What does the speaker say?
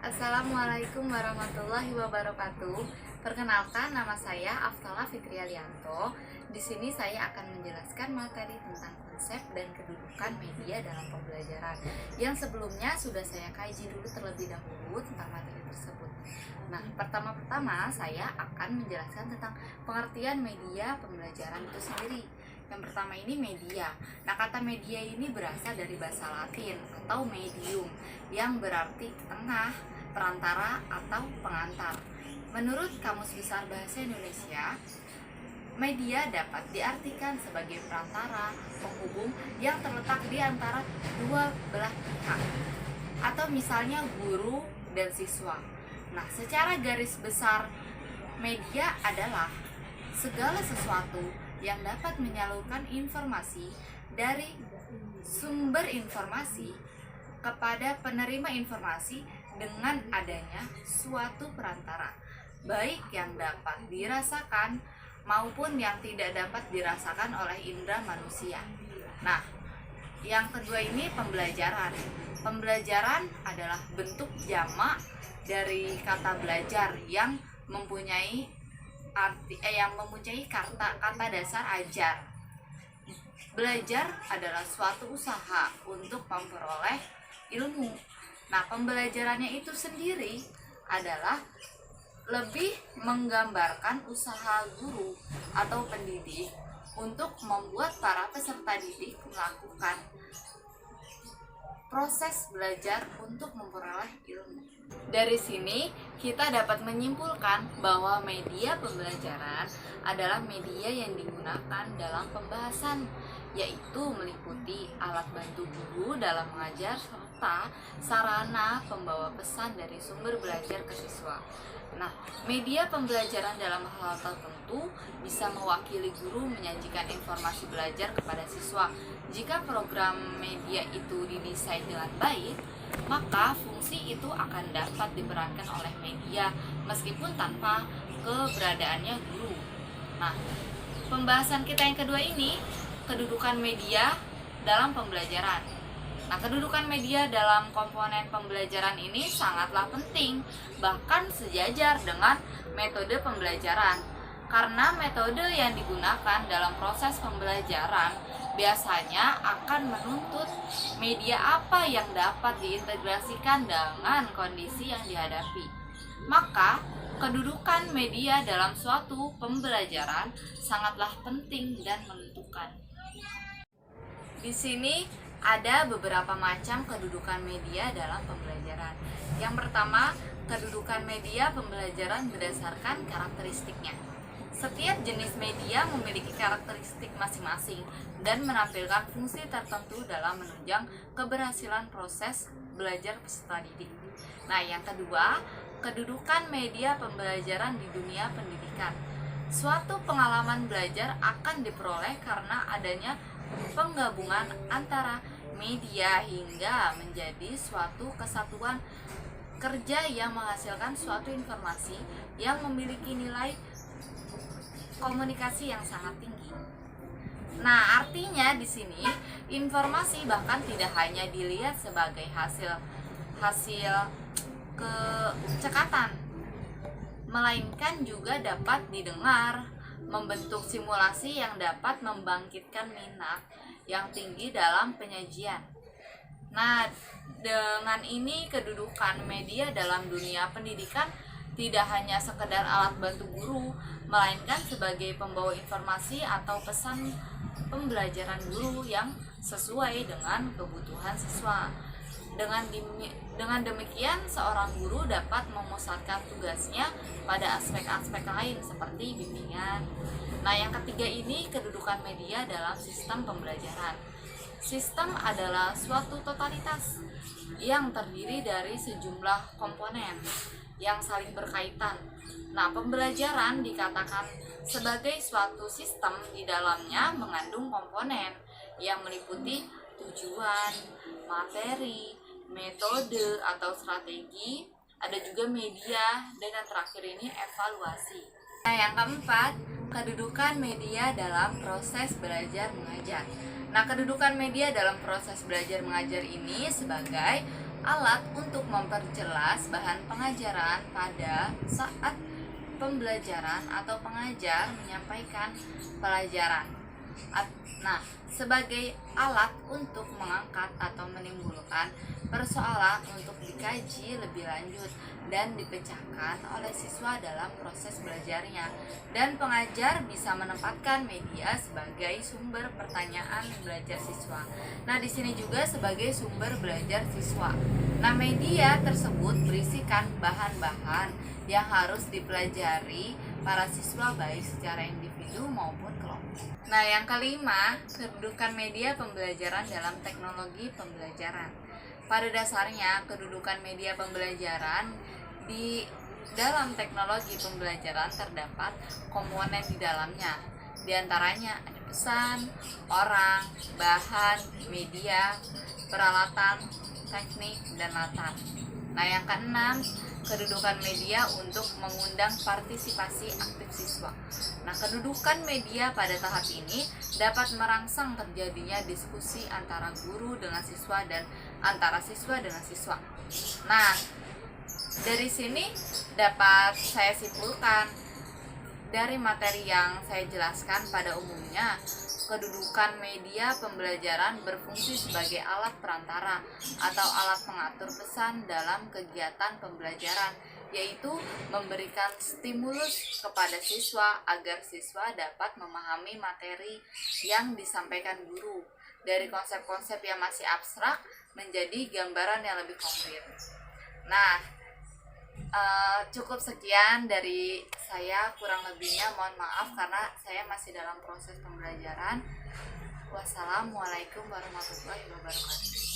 Assalamualaikum warahmatullahi wabarakatuh. Perkenalkan, nama saya Aftola Fitrialianto. Di sini saya akan menjelaskan materi tentang konsep dan kedudukan media dalam pembelajaran yang sebelumnya sudah saya kaji dulu terlebih dahulu tentang materi tersebut. Nah, pertama-tama saya akan menjelaskan tentang pengertian media pembelajaran itu sendiri. Yang pertama ini media. Nah, kata media ini berasal dari bahasa Latin atau medium yang berarti tengah, perantara, atau pengantar. Menurut Kamus Besar Bahasa Indonesia, media dapat diartikan sebagai perantara, penghubung yang terletak di antara dua belah pihak, atau misalnya guru dan siswa. Nah, secara garis besar, media adalah segala sesuatu yang dapat menyalurkan informasi dari sumber informasi kepada penerima informasi dengan adanya suatu perantara, baik yang dapat dirasakan maupun yang tidak dapat dirasakan oleh indera manusia. Nah, yang kedua ini pembelajaran. Pembelajaran adalah bentuk jamak dari kata belajar yang mempunyai kata dasar ajar. Belajar adalah suatu usaha untuk memperoleh ilmu. Nah, pembelajarannya itu sendiri adalah lebih menggambarkan usaha guru atau pendidik untuk membuat para peserta didik melakukan proses belajar untuk memperoleh ilmu. Dari sini kita dapat menyimpulkan bahwa media pembelajaran adalah media yang digunakan dalam pembahasan, yaitu meliputi alat bantu guru dalam mengajar serta sarana pembawa pesan dari sumber belajar ke siswa. Nah, media pembelajaran dalam hal tertentu bisa mewakili guru menyajikan informasi belajar kepada siswa. Jika program media itu didesain dengan baik, maka fungsi itu akan dapat diperankan oleh media meskipun tanpa keberadaannya guru. Nah, pembahasan kita yang kedua ini, kedudukan media dalam pembelajaran. Nah, kedudukan media dalam komponen pembelajaran ini sangatlah penting, bahkan sejajar dengan metode pembelajaran. Karena metode yang digunakan dalam proses pembelajaran biasanya akan menuntut media apa yang dapat diintegrasikan dengan kondisi yang dihadapi. Maka, kedudukan media dalam suatu pembelajaran sangatlah penting dan menentukan. Di sini ada beberapa macam kedudukan media dalam pembelajaran. Yang pertama, kedudukan media pembelajaran berdasarkan karakteristiknya. Setiap jenis media memiliki karakteristik masing-masing dan menampilkan fungsi tertentu dalam menunjang keberhasilan proses belajar peserta didik. Nah, yang kedua, kedudukan media pembelajaran di dunia pendidikan. Suatu pengalaman belajar akan diperoleh karena adanya penggabungan antara media hingga menjadi suatu kesatuan kerja yang menghasilkan suatu informasi yang memiliki nilai komunikasi yang sangat tinggi. Nah, artinya di sini informasi bahkan tidak hanya dilihat sebagai hasil kecekatan, melainkan juga dapat didengar, membentuk simulasi yang dapat membangkitkan minat yang tinggi dalam penyajian. Nah, dengan ini kedudukan media dalam dunia pendidikan tidak hanya sekedar alat bantu guru, melainkan sebagai pembawa informasi atau pesan pembelajaran guru yang sesuai dengan kebutuhan siswa. Dengan demikian, seorang guru dapat memusatkan tugasnya pada aspek-aspek lain seperti bimbingan. Nah, yang ketiga ini kedudukan media dalam sistem pembelajaran. Sistem adalah suatu totalitas yang terdiri dari sejumlah komponen yang saling berkaitan. Nah, pembelajaran dikatakan sebagai suatu sistem di dalamnya mengandung komponen yang meliputi tujuan, materi, metode atau strategi, ada juga media, dan yang terakhir ini evaluasi. Nah, yang keempat, kedudukan media dalam proses belajar mengajar. Nah, kedudukan media dalam proses belajar mengajar ini sebagai alat untuk memperjelas bahan pengajaran pada saat pembelajaran atau pengajar menyampaikan pelajaran. Nah, sebagai alat untuk mengangkat atau menimbulkan persoalan untuk dikaji lebih lanjut dan dipecahkan oleh siswa dalam proses belajarnya. Dan pengajar bisa menempatkan media sebagai sumber pertanyaan belajar siswa. Nah, di sini juga sebagai sumber belajar siswa. Nah, media tersebut berisikan bahan-bahan yang harus dipelajari para siswa baik secara individu maupun kelompok. Nah, yang kelima, kedudukan media pembelajaran dalam teknologi pembelajaran. Pada dasarnya, kedudukan media pembelajaran di dalam teknologi pembelajaran terdapat komponen di dalamnya. Di antaranya ada pesan, orang, bahan, media, peralatan, teknik, dan latar. Nah, yang keenam, kedudukan media untuk mengundang partisipasi aktif siswa. Nah, kedudukan media pada tahap ini dapat merangsang terjadinya diskusi antara guru dengan siswa dan antara siswa dengan siswa. Nah, dari sini dapat saya simpulkan dari materi yang saya jelaskan pada umumnya, kedudukan media pembelajaran berfungsi sebagai alat perantara atau alat pengatur pesan dalam kegiatan pembelajaran, yaitu memberikan stimulus kepada siswa agar siswa dapat memahami materi yang disampaikan guru dari konsep-konsep yang masih abstrak menjadi gambaran yang lebih konkret. Nah, cukup sekian dari saya, kurang lebihnya mohon maaf karena saya masih dalam proses pembelajaran. Wassalamualaikum warahmatullahi wabarakatuh.